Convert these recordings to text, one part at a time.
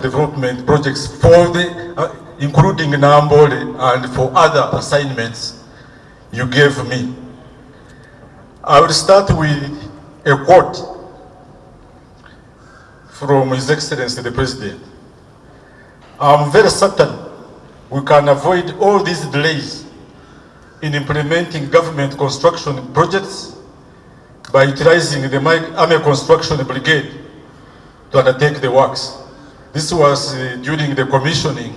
Development projects for the including Namboole and for other assignments you gave me. I will start with a quote from His Excellency the President. I'm very certain we can avoid all these delays in implementing government construction projects by utilizing the Army Construction Brigade to undertake the works. This was during the commissioning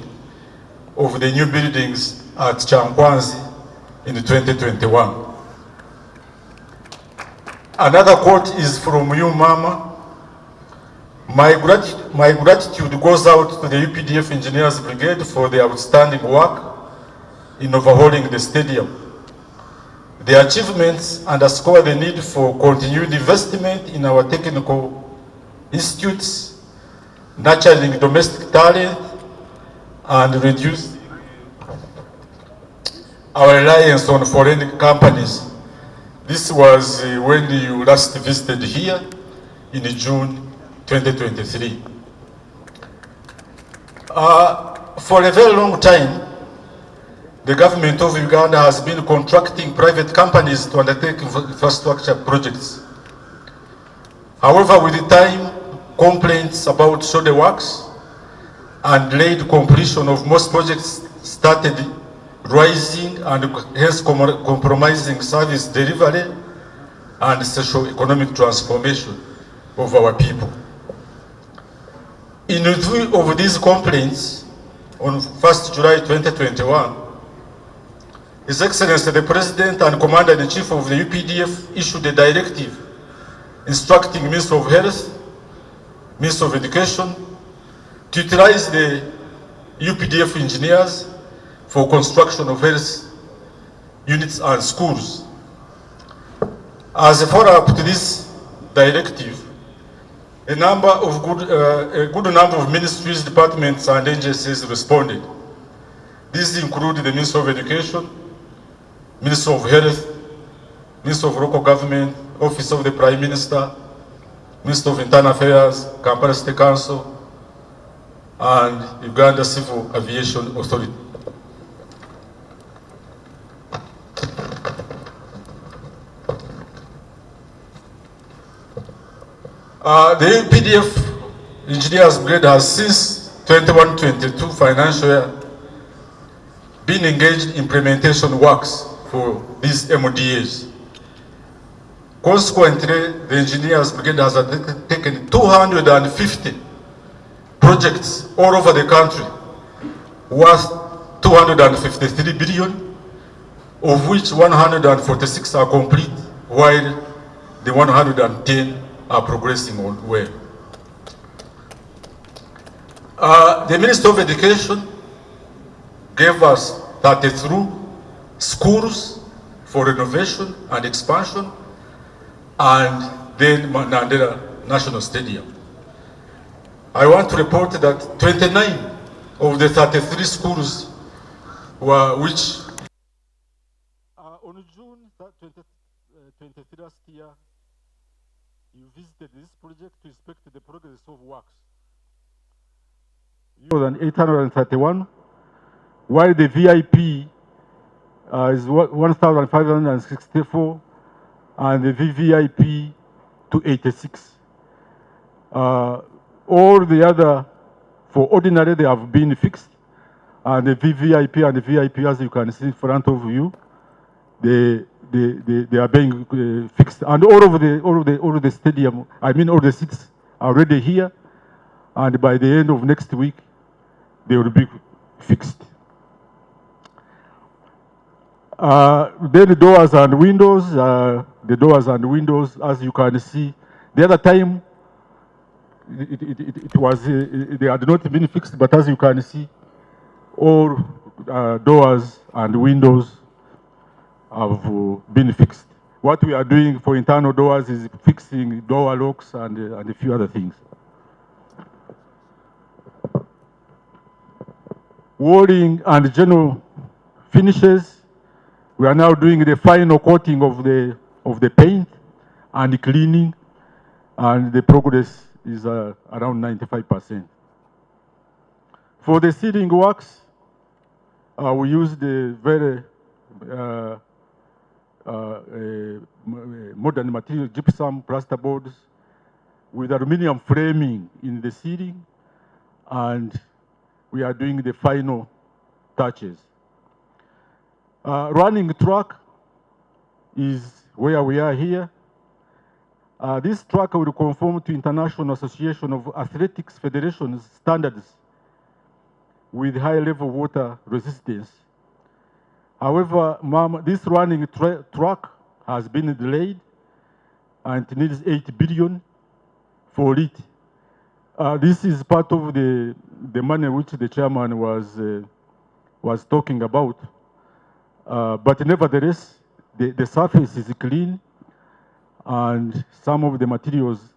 of the new buildings at Chankwanzi in 2021. Another quote is from you, Mama. My gratitude goes out to the UPDF Engineers Brigade for their outstanding work in overhauling the stadium. The achievements underscore the need for continued investment in our technical institutes, nurturing domestic talent, and reduce our reliance on foreign companies. This was when you last visited here in June 2023. For a very long time, the government of Uganda has been contracting private companies to undertake infrastructure projects. However, with the time, complaints about shoulder works and delayed completion of most projects started rising, and hence compromising service delivery and socio-economic transformation of our people. In view of these complaints, on 1st July 2021, His Excellency the President and Commander-in-Chief of the UPDF issued a directive instructing Minister of Health, Minister of Education to utilize the UPDF engineers for construction of health units and schools. As a follow-up to this directive, a good number of ministries, departments, and agencies responded. These include the Minister of Education, Minister of Health, Minister of Local Government, Office of the Prime Minister, Minister of Internal Affairs, Kampala State Council, and Uganda Civil Aviation Authority. The UPDF Engineers Brigade has since 21-22 financial year been engaged in implementation works for these MDAs. Consequently, the Engineers Brigade has taken 250 projects all over the country worth 253 billion, of which 146 are complete, while the 110 are progressing well. The Minister of Education gave us 33 schools for renovation and expansion, and then Mandela National Stadium. I want to report that 29 of the 33 schools were which on June 23 last year, you visited this project to inspect the progress of works. More than 831, while the VIP is 1,564, and the VVIP 286. All the other, for ordinary, they have been fixed, and the VVIP and the VIP, as you can see in front of you, they are being fixed, and all of the stadium, I mean all the seats are already here, and by the end of next week they will be fixed. Then the doors and windows, as you can see. The other time, it was, they had not been fixed, but as you can see, all doors and windows have been fixed. What we are doing for internal doors is fixing door locks and a few other things. Walling and general finishes. We are now doing the final coating of the paint and cleaning, and the progress is around 95%. For the ceiling works, we use the very modern material, gypsum plasterboards with aluminum framing in the ceiling, and we are doing the final touches. Running track is where we are here. This track will conform to International Association of Athletics Federation's standards with high-level water resistance. However, this running track has been delayed and it needs 8 billion for it. This is part of the money which the chairman was talking about. But nevertheless, the surface is clean, and some of the materials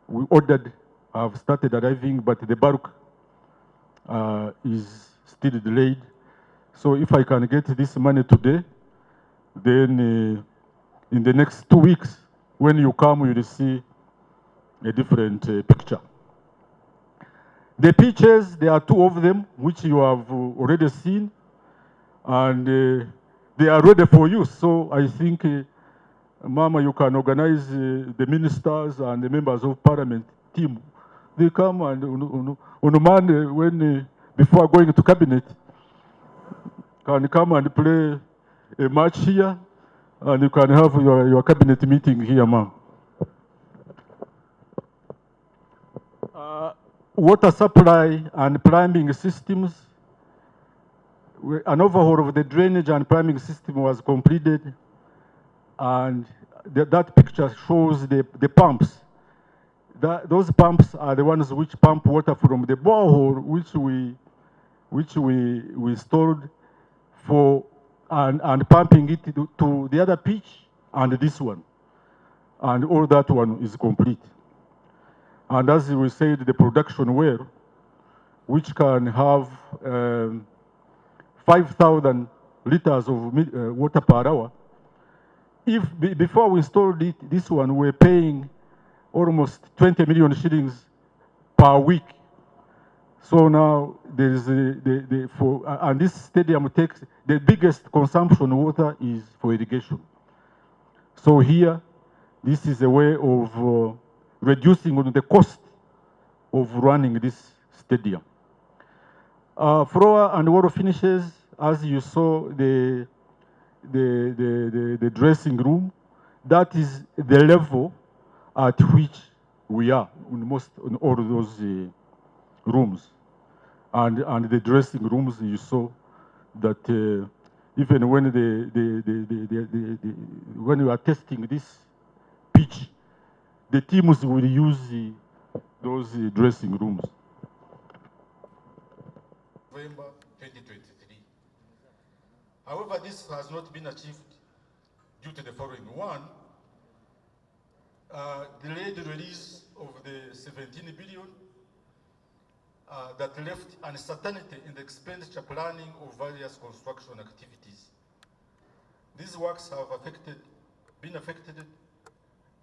we ordered have started arriving, but the bulk is still delayed. So if I can get this money today, then in the next 2 weeks, when you come, you will see a different picture. The pitches, there are 2 of them, which you have already seen, and they are ready for use. So I think, Mama, you can organize the ministers and the members of parliament team. They come and on Monday, when before going to cabinet, can come and play a match here, and you can have your cabinet meeting here, ma'am. Water supply and plumbing systems. An overhaul of the drainage and plumbing system was completed, and that picture shows the pumps. Those pumps are the ones which pump water from the borehole, which we stored for, and pumping it to the other pitch and this one. And all that one is complete. And as we said, the production well, which can have 5,000 liters of water per hour. Before we installed this one, we were paying almost 20 million shillings per week. So now there is and this stadium takes the biggest consumption of water is for irrigation. So here, this is a way of reducing the cost of running this stadium. Floor and wall finishes, as you saw, the dressing room, that is the level at which we are in all those rooms. And the dressing rooms, you saw that even when when we are testing this pitch, the teams will use those dressing rooms. November 2023. However, this has not been achieved due to the following. One, delayed release of the 17 billion that left uncertainty in the expenditure planning of various construction activities. These works have been affected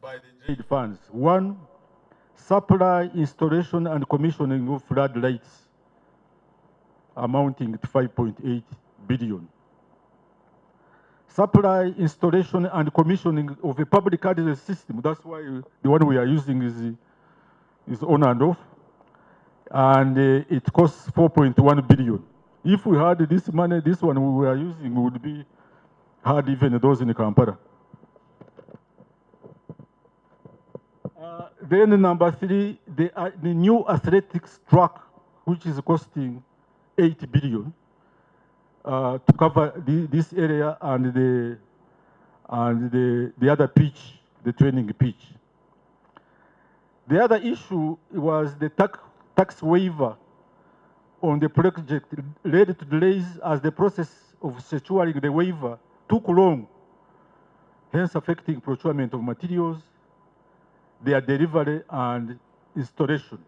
by the trade funds. One, supply, installation, and commissioning of floodlights amounting to 5.8 billion. Supply, installation, and commissioning of a public address system. That's why the one we are using is on and off. And it costs 4.1 billion. If we had this money, this one we were using would be hard even those in Kampala. Then number 3, the new athletics track, which is costing 8 billion. to cover this area and the other pitch, the training pitch. The other issue was the tax waiver on the project led to delays as the process of securing the waiver took long, hence affecting procurement of materials, their delivery and installation.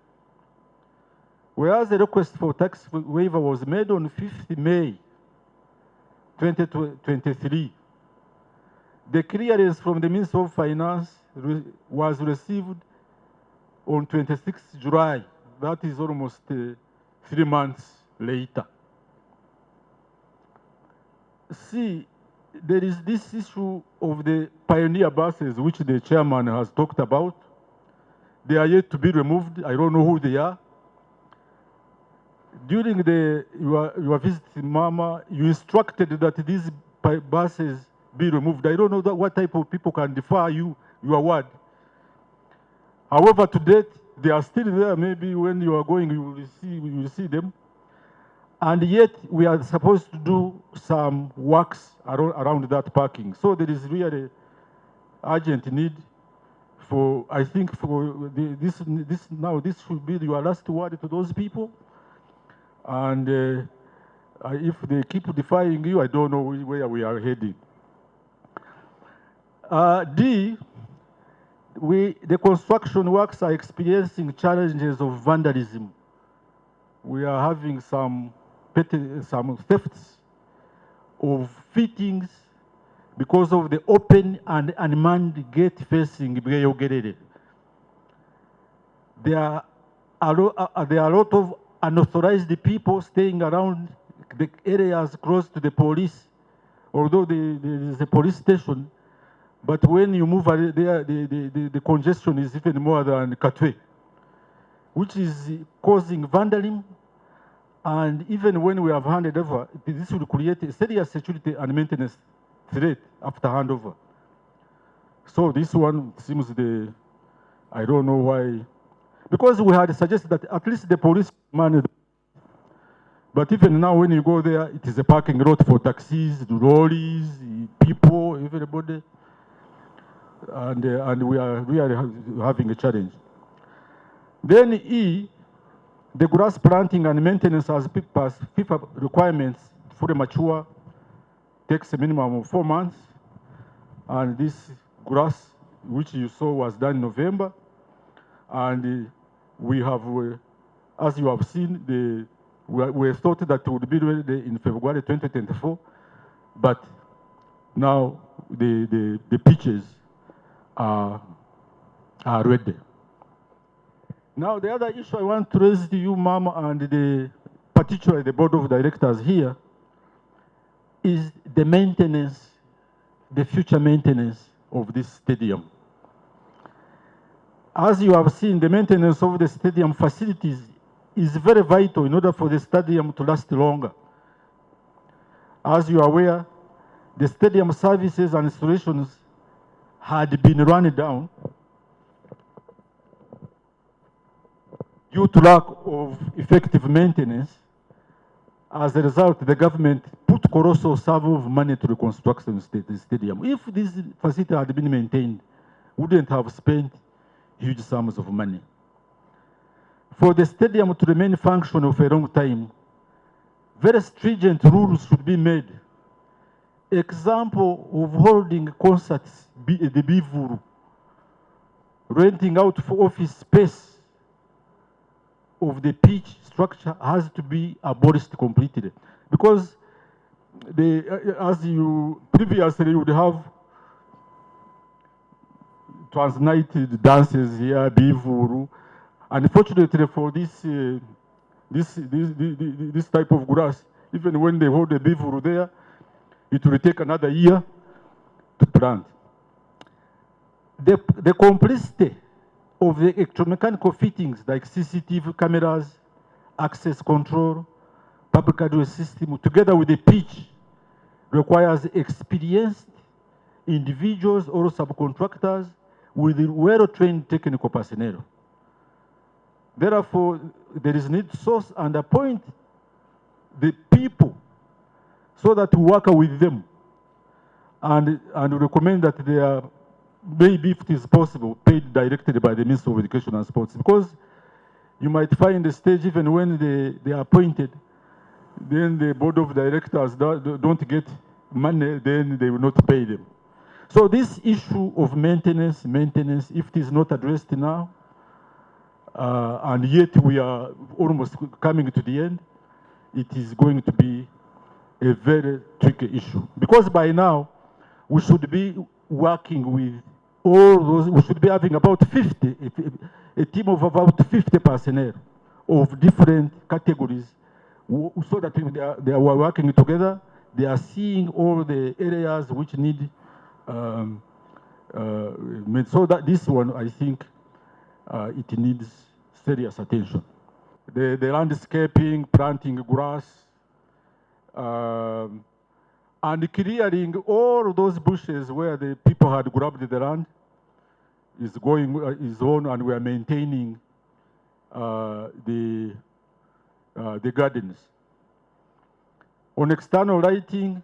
Whereas the request for tax waiver was made on 5th May 2023, the clearance from the Ministry of Finance was received on 26th July. That is almost 3 months later. See, there is this issue of the pioneer buses, which the chairman has talked about. They are yet to be removed. I don't know who they are. During your visit, Mama, you instructed that these buses be removed. I don't know what type of people can defy your word. However, to date, they are still there. Maybe when you are going, you will see them. And yet, we are supposed to do some works around that parking. So there is really urgent need for, I think, for this should be your last word to those people. And if they keep defying you, I don't know where we are heading. The construction works are experiencing challenges of vandalism. We are having some thefts of fittings because of the open and unmanned gate facing brigade. There are a lot of unauthorized people staying around the areas close to the police, although there is a police station, but when you move there, the congestion is even more than Katwe, which is causing vandalism. And even when we have handed over, this will create a serious security and maintenance threat after handover. So this one seems I don't know why, because we had suggested that at least the police managed. But even now, when you go there, it is a parking lot for taxis, lorries, people, everybody. And we are having a challenge. Then the grass planting and maintenance as FIFA requirements fully mature takes a minimum of 4 months. And this grass, which you saw, was done in November. And we have, as you have seen, we thought that it would be ready in February 2024. But now the pitches are ready. Now, the other issue I want to raise to you, Mama, and particularly the board of directors here, is the maintenance, the future maintenance of this stadium. As you have seen, the maintenance of the stadium facilities is very vital in order for the stadium to last longer. As you are aware, the stadium services and installations had been run down due to lack of effective maintenance. As a result, the government put colossal sum of money to reconstruct the stadium. If this facility had been maintained, we wouldn't have spent huge sums of money. For the stadium to remain functional for a long time, very stringent rules should be made. Example of holding concerts, the Bivuru, renting out for office space of the pitch structure has to be abolished completely, because as you previously would have transnighted dances here, Bivuru. Unfortunately for this type of grass, even when they hold a Bivuru there, it will take another year to plant. The complexity of the electromechanical fittings like CCTV cameras, access control, public address system, together with the pitch, requires experienced individuals or subcontractors with well-trained technical personnel. Therefore, there is need to source and appoint the people so that we work with them and recommend that they are, maybe if it is possible, paid directly by the Ministry of Education and Sports. Because you might find the stage, even when they are appointed, then the board of directors don't get money, then they will not pay them. So this issue of maintenance, if it is not addressed now, and yet we are almost coming to the end, it is going to be a very tricky issue. Because by now, we should be working with all those, we should be having about 50, a team of about 50 personnel of different categories, so that they are working together, they are seeing all the areas which need, so that this one, I think, it needs serious attention. The landscaping, planting grass, and clearing all those bushes where the people had grabbed the land is on, and we are maintaining the gardens. On external lighting,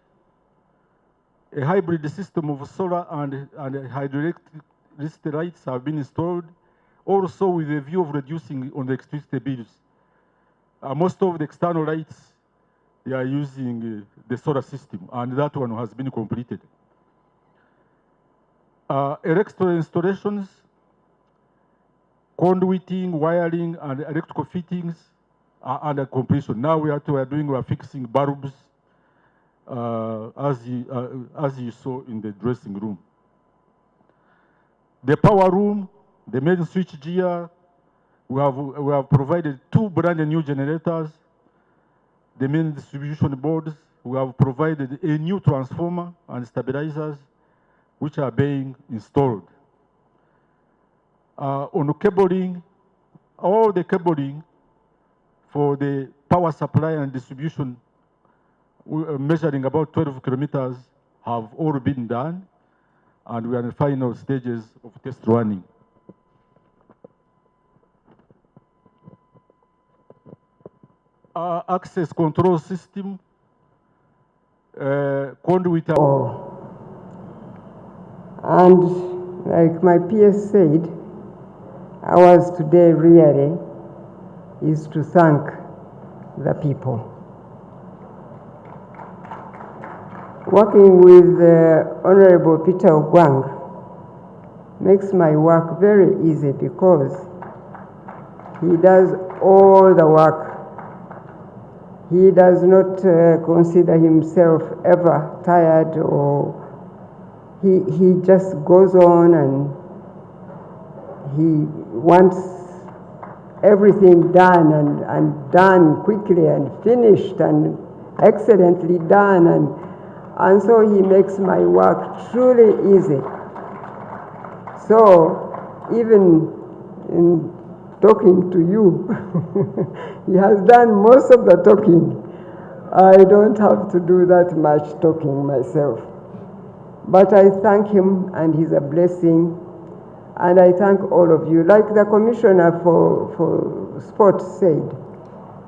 a hybrid system of solar and hydroelectric lights have been installed, also with a view of reducing on the electricity bills. Most of the external lights, they are using the solar system, and that one has been completed. Electrical installations, conduiting, wiring, and electrical fittings are under completion. Now we are fixing bulbs, as you saw in the dressing room. The power room, the main switch gear, we have provided 2 brand new generators. The main distribution boards, we have provided a new transformer and stabilizers, which are being installed. On cabling, all the cabling for the power supply and distribution, measuring about 12 kilometers, have all been done, and we are in the final stages of test running. Access control system, conduit. And like my PS said, ours today really is to thank the people. Working with Honorable Peter Ogwang makes my work very easy, because he does all the work. He does not consider himself ever tired, or he just goes on, and he wants everything done and done quickly and finished and excellently done, and so he makes my work truly easy. So even in talking to you, he has done most of the talking. I don't have to do that much talking myself. But I thank him, and he's a blessing. And I thank all of you. Like the Commissioner for Sports said,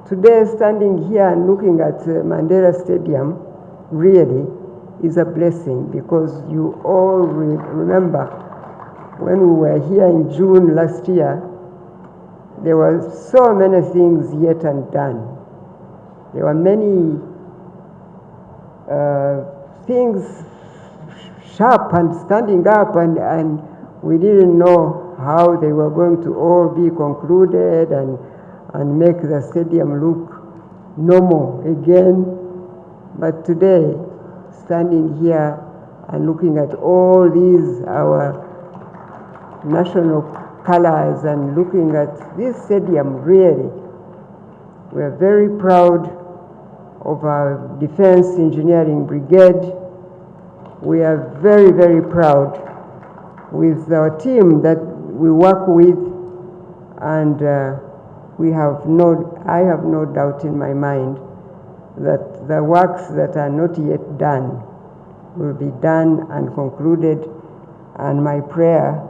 today standing here and looking at Mandela Stadium really is a blessing, because you all remember when we were here in June last year, there were so many things yet undone. There were many things sharp and standing up, and we didn't know how they were going to all be concluded and make the stadium look normal again. But today, standing here and looking at all these, our national colors, and looking at this stadium, really, we're very proud of our Defense Engineering Brigade. We are very, very proud with our team that we work with, and I have no doubt in my mind that the works that are not yet done will be done and concluded, and my prayer,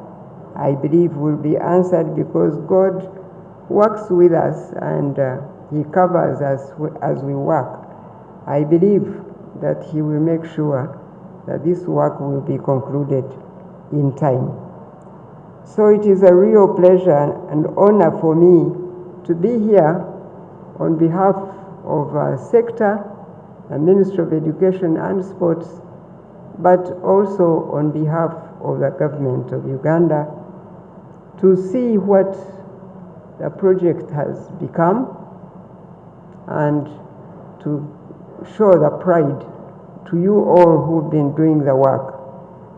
I believe, will be answered, because God works with us, and he covers us as we work. I believe that he will make sure that this work will be concluded in time. So it is a real pleasure and honor for me to be here on behalf of sector, the Ministry of Education and Sports, but also on behalf of the government of Uganda, to see what the project has become and to show the pride to you all who've been doing the work.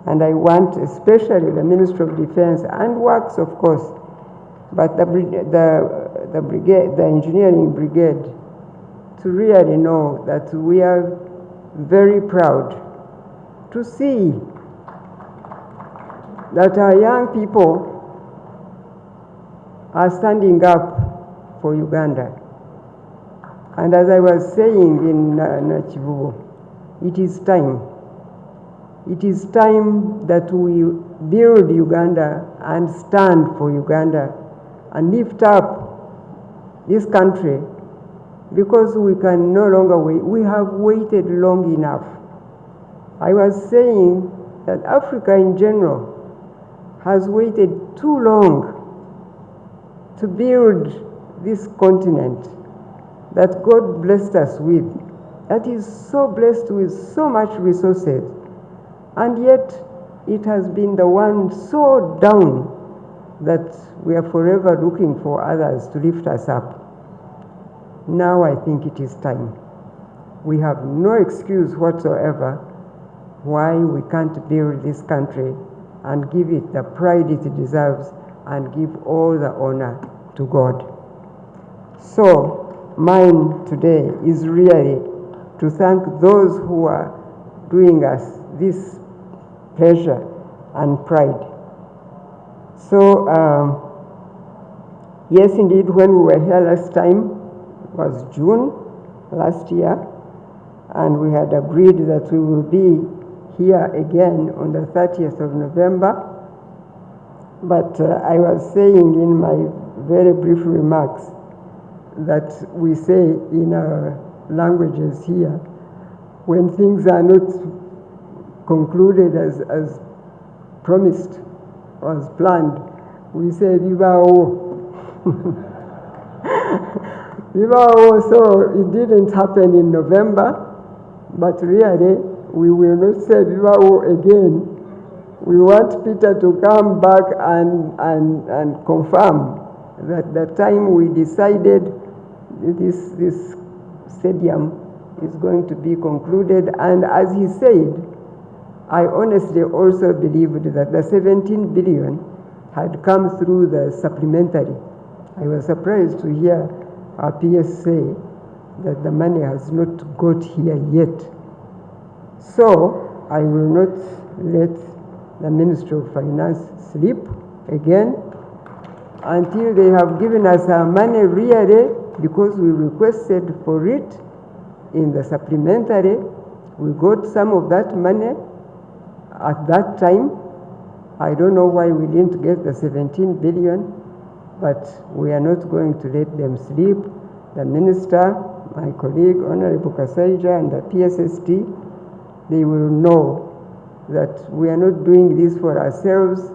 And I want especially the Ministry of Defense and Works, of course, but the brigade, the engineering brigade, to really know that we are very proud to see that our young people are standing up for Uganda. And as I was saying in Nachivugo, it is time. It is time that we build Uganda and stand for Uganda and lift up this country, because we can no longer wait. We have waited long enough. I was saying that Africa in general has waited too long to build this continent that God blessed us with, that is so blessed with so much resources, and yet it has been the one so down that we are forever looking for others to lift us up. Now I think it is time. We have no excuse whatsoever why we can't build this country and give it the pride it deserves and give all the honor to God. So mine today is really to thank those who are doing us this pleasure and pride. So yes, indeed, when we were here last time, it was June last year, and we had agreed that we will be here again on the 30th of November. But I was saying in my very brief remarks that we say in our languages here, when things are not concluded as promised or as planned, we say Viva O. Viva O. So it didn't happen in November, but really we will not say Viva O again. We want Peter to come back and confirm that the time we decided this stadium is going to be concluded. And as he said, I honestly also believed that the 17 billion had come through the supplementary. I was surprised to hear our PS say that the money has not got here yet. So I will not let the Ministry of Finance sleep again until they have given us our money really, because we requested for it in the supplementary. We got some of that money at that time. I don't know why we didn't get the 17 billion, but we are not going to let them sleep. The minister, my colleague, Honorable Kasaija, and the PSST, they will know that we are not doing this for ourselves.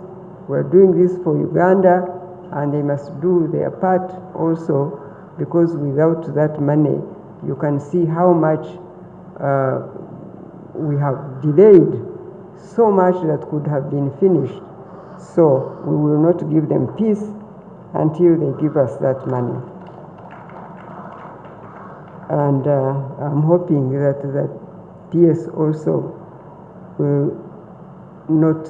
We're doing this for Uganda, and they must do their part also, because without that money, you can see how much we have delayed, so much that could have been finished. So we will not give them peace until they give us that money. And I'm hoping that the PS also will not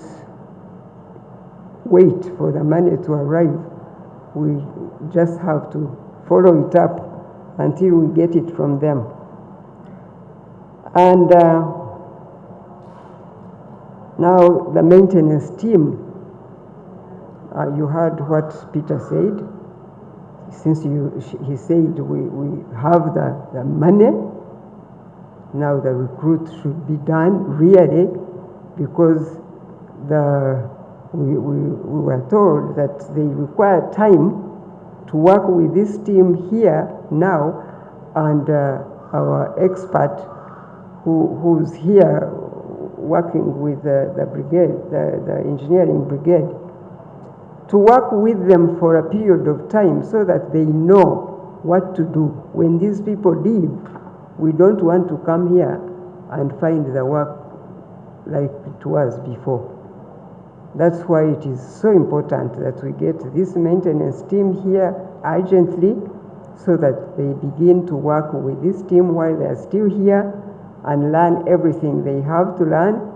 wait for the money to arrive. We just have to follow it up until we get it from them. And now the maintenance team, you heard what Peter said. Since he said we have the money, now the recruit should be done really, because we were told that they require time to work with this team here now, and our expert who's here working with the brigade, the engineering brigade, to work with them for a period of time so that they know what to do. When these people leave, we don't want to come here and find the work like it was before. That's why it is so important that we get this maintenance team here urgently so that they begin to work with this team while they are still here and learn everything they have to learn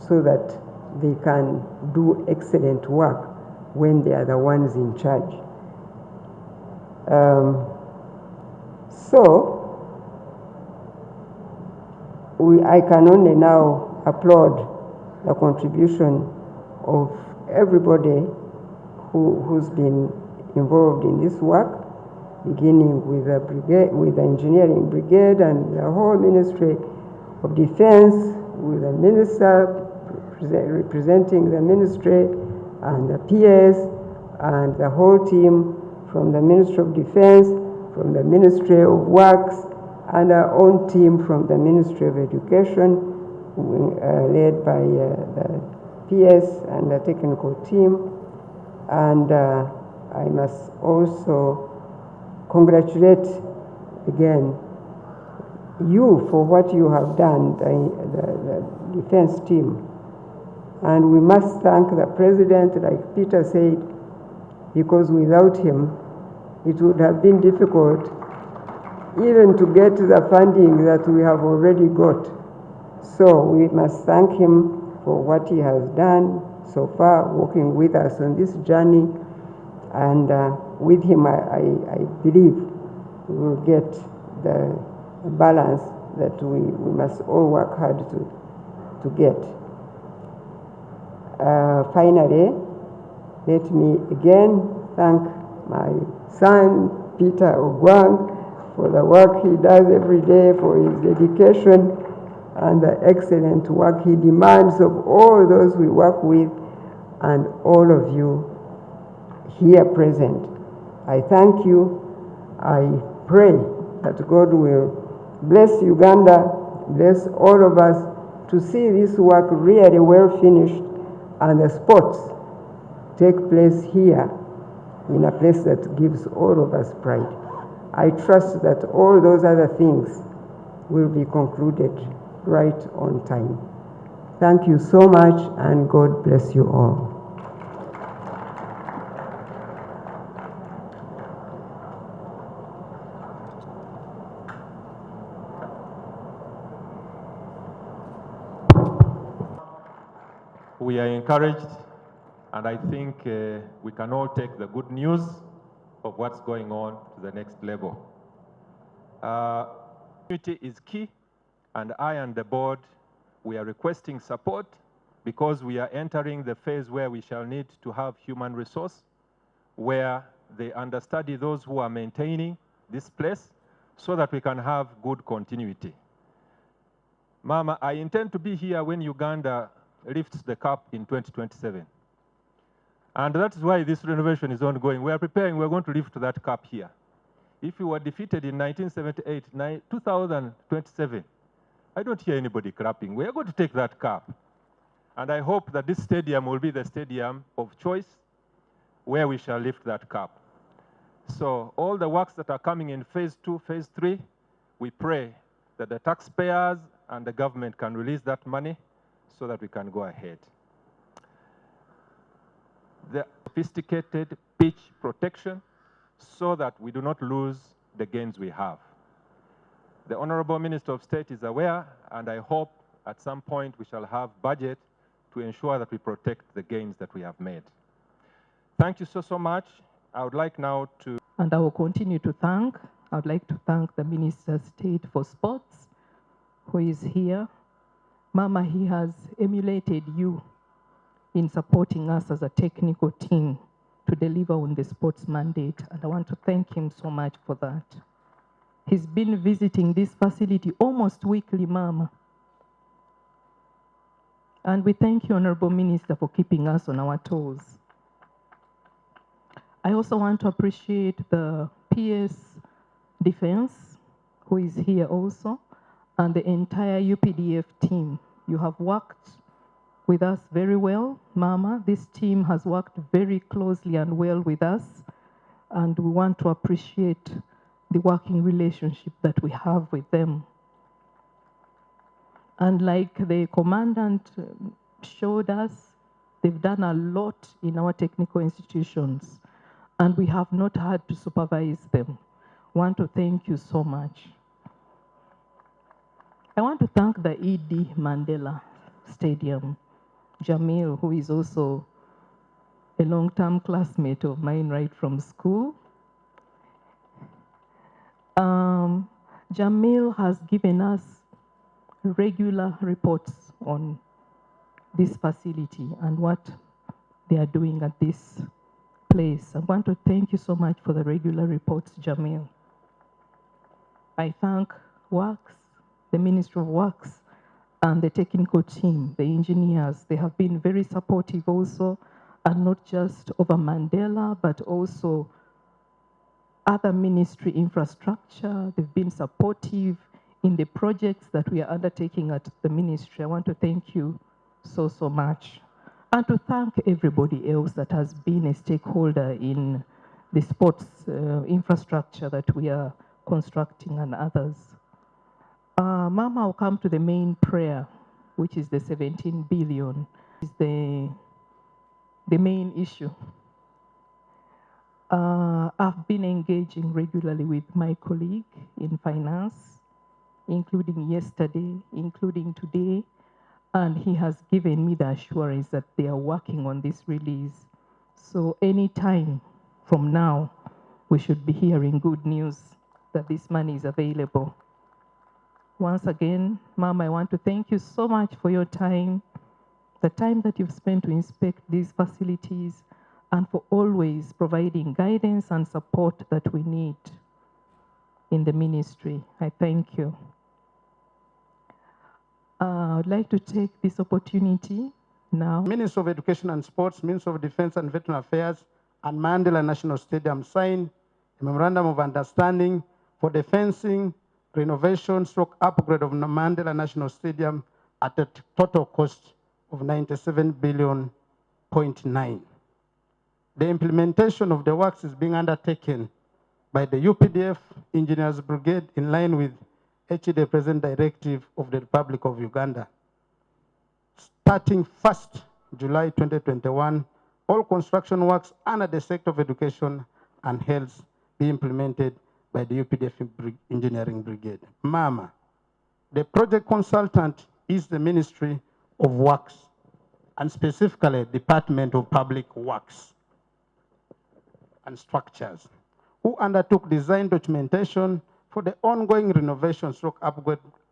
so that they can do excellent work when they are the ones in charge. I can only now applaud the contribution of everybody who's been involved in this work, beginning with the brigade, with the engineering brigade and the whole Ministry of Defense, with the minister representing the ministry and the PS and the whole team from the Ministry of Defense, from the Ministry of Works, and our own team from the Ministry of Education, led by the PS and the technical team. And I must also congratulate again you for what you have done, the defense team. And we must thank the president, like Peter said, because without him, it would have been difficult even to get the funding that we have already got. So we must thank him for what he has done so far, working with us on this journey. And with him, I believe we will get the balance that we must all work hard to get. Finally, let me again thank my son, Peter Ogwang, for the work he does every day, for his dedication and the excellent work he demands of all those we work with and all of you here present. I thank you. I pray that God will bless Uganda, bless all of us to see this work really well finished and the sports take place here in a place that gives all of us pride. I trust that all those other things will be concluded right on time. Thank you so much, and God bless you all. We are encouraged, and I think we can all take the good news of what's going on to the next level. Community is key, and I and the board, we are requesting support because we are entering the phase where we shall need to have human resource, where they understudy those who are maintaining this place so that we can have good continuity. Mama, I intend to be here when Uganda lifts the cup in 2027. And that is why this renovation is ongoing. We are preparing, we're going to lift that cup here. If you were defeated in 1978, 2027, I don't hear anybody clapping. We are going to take that cup. And I hope that this stadium will be the stadium of choice where we shall lift that cup. So all the works that are coming in phase 2, phase 3, we pray that the taxpayers and the government can release that money so that we can go ahead. The sophisticated pitch protection so that we do not lose the gains we have. The Honorable Minister of State is aware, and I hope at some point we shall have budget to ensure that we protect the gains that we have made. Thank you so much. I would like now to... And I will continue to thank. I would like to thank the Minister of State for Sports, who is here. Mama, he has emulated you in supporting us as a technical team to deliver on the sports mandate, and I want to thank him so much for that. He's been visiting this facility almost weekly, Mama. And we thank you, Honorable Minister, for keeping us on our toes. I also want to appreciate the PS Defense, who is here also, and the entire UPDF team. You have worked with us very well, Mama. This team has worked very closely and well with us, and we want to appreciate the working relationship that we have with them. And like the commandant showed us, they've done a lot in our technical institutions, and we have not had to supervise them. I want to thank you so much. I want to thank the ED Mandela Stadium, Jamil, who is also a long-term classmate of mine right from school. Jamil has given us regular reports on this facility and what they are doing at this place. I want to thank you so much for the regular reports, Jamil. I thank Works, the Ministry of Works, and the technical team, the engineers. They have been very supportive also, and not just over Mandela, but also other ministry infrastructure. They've been supportive in the projects that we are undertaking at the ministry. I want to thank you so, so much. And to thank everybody else that has been a stakeholder in the sports infrastructure that we are constructing and others. Mama will come to the main prayer, which is the 17 billion, is the main issue. I've been engaging regularly with my colleague in finance, including yesterday, including today, and he has given me the assurance that they are working on this release. So any time from now, we should be hearing good news that this money is available. Once again, Mama, I want to thank you so much for your time, the time that you've spent to inspect these facilities, and for always providing guidance and support that we need in the ministry. I thank you. I would like to take this opportunity now. Minister of Education and Sports, Minister of Defense and Veteran Affairs, and Mandela National Stadium signed a memorandum of understanding for the fencing, renovation, upgrade of Mandela National Stadium at a total cost of 97.9 billion. The implementation of the works is being undertaken by the UPDF Engineers Brigade in line with the present directive of the Republic of Uganda. Starting 1st July 2021, all construction works under the sector of education and health be implemented by the UPDF Engineering Brigade. Mama, the project consultant is the Ministry of Works, and specifically Department of Public Works and Structures, who undertook design documentation for the ongoing renovation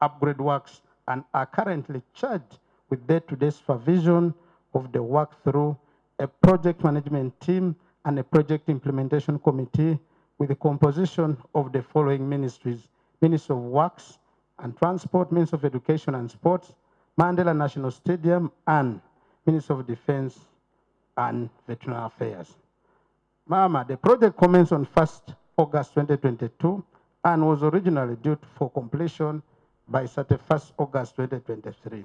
upgrade works and are currently charged with day-to-day supervision of the work through a project management team and a project implementation committee with the composition of the following ministries: Ministry of Works and Transport, Ministry of Education and Sports, Mandela National Stadium, and Ministry of Defense and Veteran Affairs. Mama, the project commenced on 1st August 2022 and was originally due for completion by 31st August 2023.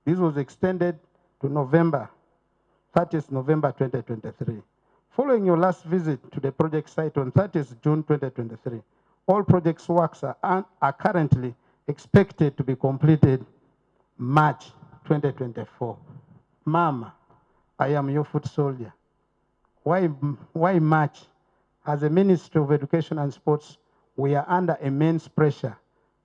This was extended to 30th November 2023. Following your last visit to the project site on 30th June 2023, all project works are currently expected to be completed March 2024. Mama, I am your foot soldier. Why March? As a Ministry of Education and Sports, we are under immense pressure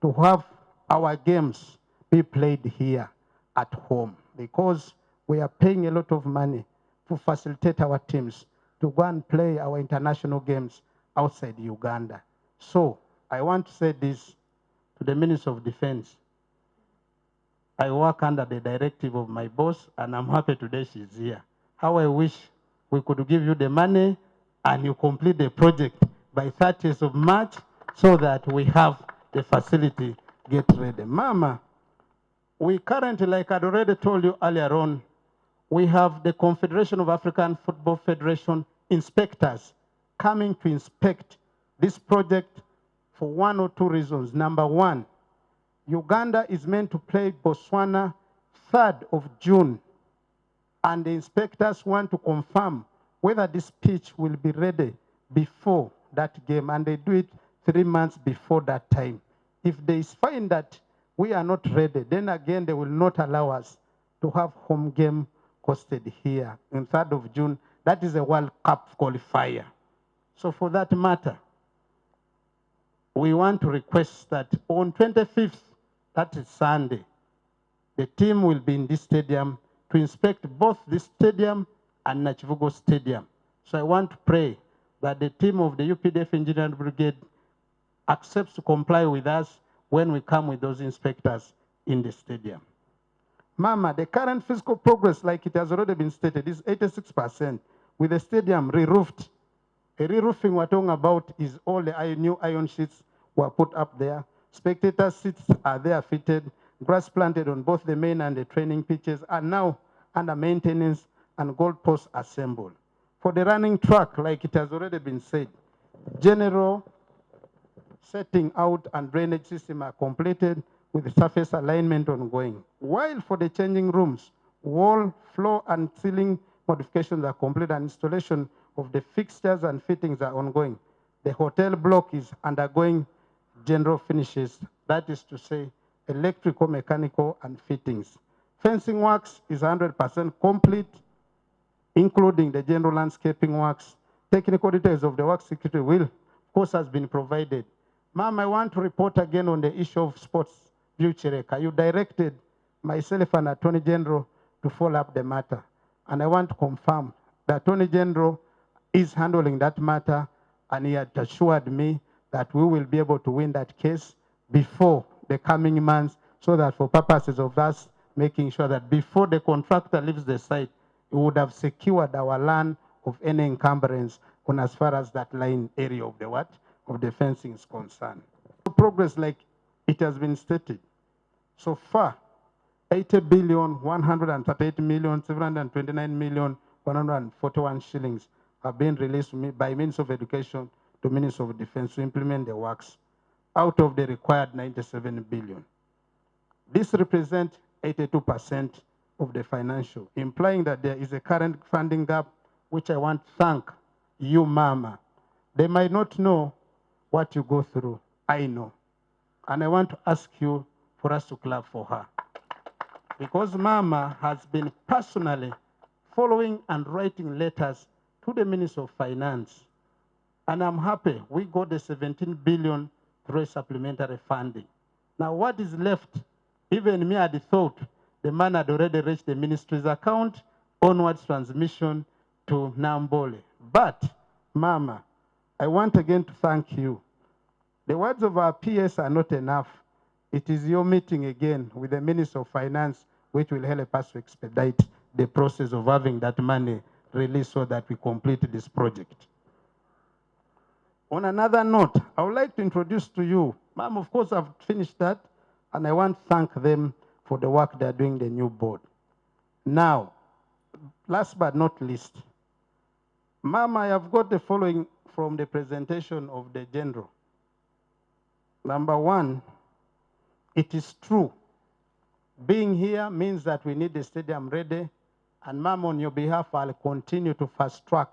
to have our games be played here at home because we are paying a lot of money to facilitate our teams to go and play our international games outside Uganda. So I want to say this to the Minister of Defense. I work under the directive of my boss, and I'm happy today she's here. How I wish we could give you the money and you complete the project by 30th of March so that we have the facility get ready. Mama, we currently, like I'd already told you earlier on, we have the Confederation of African Football Federation inspectors coming to inspect this project for one or two reasons. Number one, Uganda is meant to play Botswana 3rd of June, and the inspectors want to confirm whether this pitch will be ready before that game, and they do it 3 months before that time. If they find that we are not ready, then again they will not allow us to have home game hosted here on 3rd of June. That is a World Cup qualifier. So for that matter, we want to request that on 25th, that is Sunday, the team will be in this stadium to inspect both this stadium and Nachivugo Stadium. So I want to pray that the team of the UPDF Engineering Brigade accepts to comply with us when we come with those inspectors in the stadium. Mama, the current physical progress, like it has already been stated, is 86%, with the stadium re-roofed. A re-roofing we're talking about is all the new iron sheets were put up there. Spectator seats are there fitted. Grass planted on both the main and the training pitches are now under maintenance, and goalposts assembled. For the running track, like it has already been said, general setting out and drainage system are completed with the surface alignment ongoing. While for the changing rooms, wall, floor, and ceiling modifications are complete, and installation of the fixtures and fittings are ongoing. The hotel block is undergoing general finishes, that is to say, electrical, mechanical, and fittings. Fencing works is 100% complete, including the general landscaping works. Technical details of the work security will, of course, has been provided. Ma'am, I want to report again on the issue of sports view Chireka. You directed myself and Attorney General to follow up the matter. And I want to confirm the Attorney General is handling that matter, and he had assured me that we will be able to win that case before the coming months, so that for purposes of us making sure that before the contractor leaves the site, we would have secured our land of any encumbrance on as far as that line area of the what? Of the fencing is concerned. Progress, like it has been stated, so far, 80,138,729,141 shillings have been released to me by means of education to Ministry of Defense to implement the works out of the required 97 billion. This represents 82% of the financial, implying that there is a current funding gap, which I want to thank you, Mama. They might not know what you go through. I know. And I want to ask you for us to clap for her. Because Mama has been personally following and writing letters to the Minister of Finance. And I'm happy we got the 17 billion through supplementary funding. Now what is left, even me had thought the man had already reached the ministry's account, onwards transmission to Namboole. But, Mama, I want again to thank you. The words of our PS are not enough. It is your meeting again with the Minister of Finance which will help us to expedite the process of having that money released so that we complete this project. On another note, I would like to introduce to you, Ma'am, of course I've finished that, and I want to thank them for the work they're doing, the new board. Now, last but not least, Ma'am, I have got the following from the presentation of the General. Number one, it is true. Being here means that we need the stadium ready, and Ma'am, on your behalf, I'll continue to fast track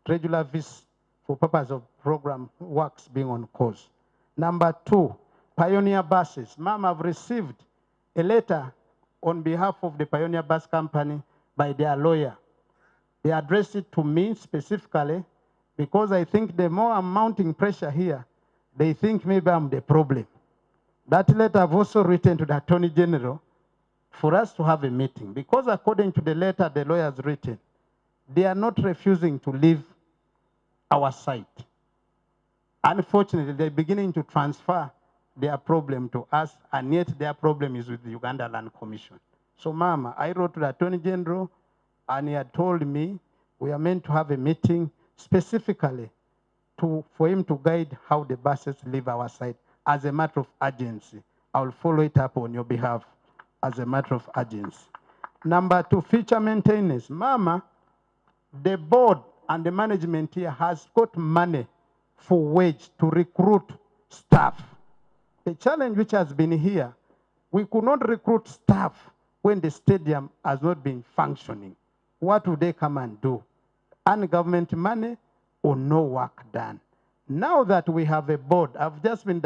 regular visits for purpose of program works being on course. Number two, Pioneer buses. Ma'am, I've received a letter on behalf of the Pioneer Bus Company by their lawyer. They addressed it to me specifically because I think the more I'm mounting pressure here, they think maybe I'm the problem. That letter I've also written to the Attorney General for us to have a meeting, because according to the letter the lawyer has written, they are not refusing to leave our site. Unfortunately, they're beginning to transfer their problem to us, and yet their problem is with the Uganda Land Commission. So, Mama, I wrote to the Attorney General, and he had told me we are meant to have a meeting specifically for him to guide how the buses leave our site as a matter of urgency. I will follow it up on your behalf as a matter of urgency. Number two, future maintenance. Mama, the board and the management here has got money for wage to recruit staff. The challenge which has been here, we could not recruit staff when the stadium has not been functioning. What would they come and do? Earn government money or no work done? Now that we have a board, I've just been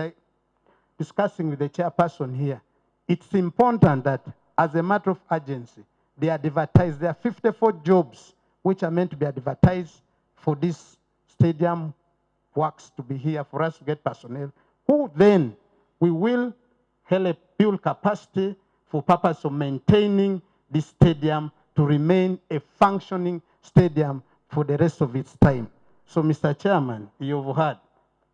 discussing with the chairperson here, it's important that as a matter of urgency, they are advertised. There are 54 jobs which are meant to be advertised for this stadium works to be here, for us to get personnel, who then we will help build capacity for purpose of maintaining this stadium to remain a functioning stadium for the rest of its time. So, Mr. Chairman, you've heard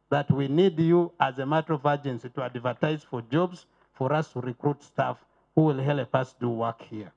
that we need you as a matter of urgency to advertise for jobs for us to recruit staff who will help us do work here.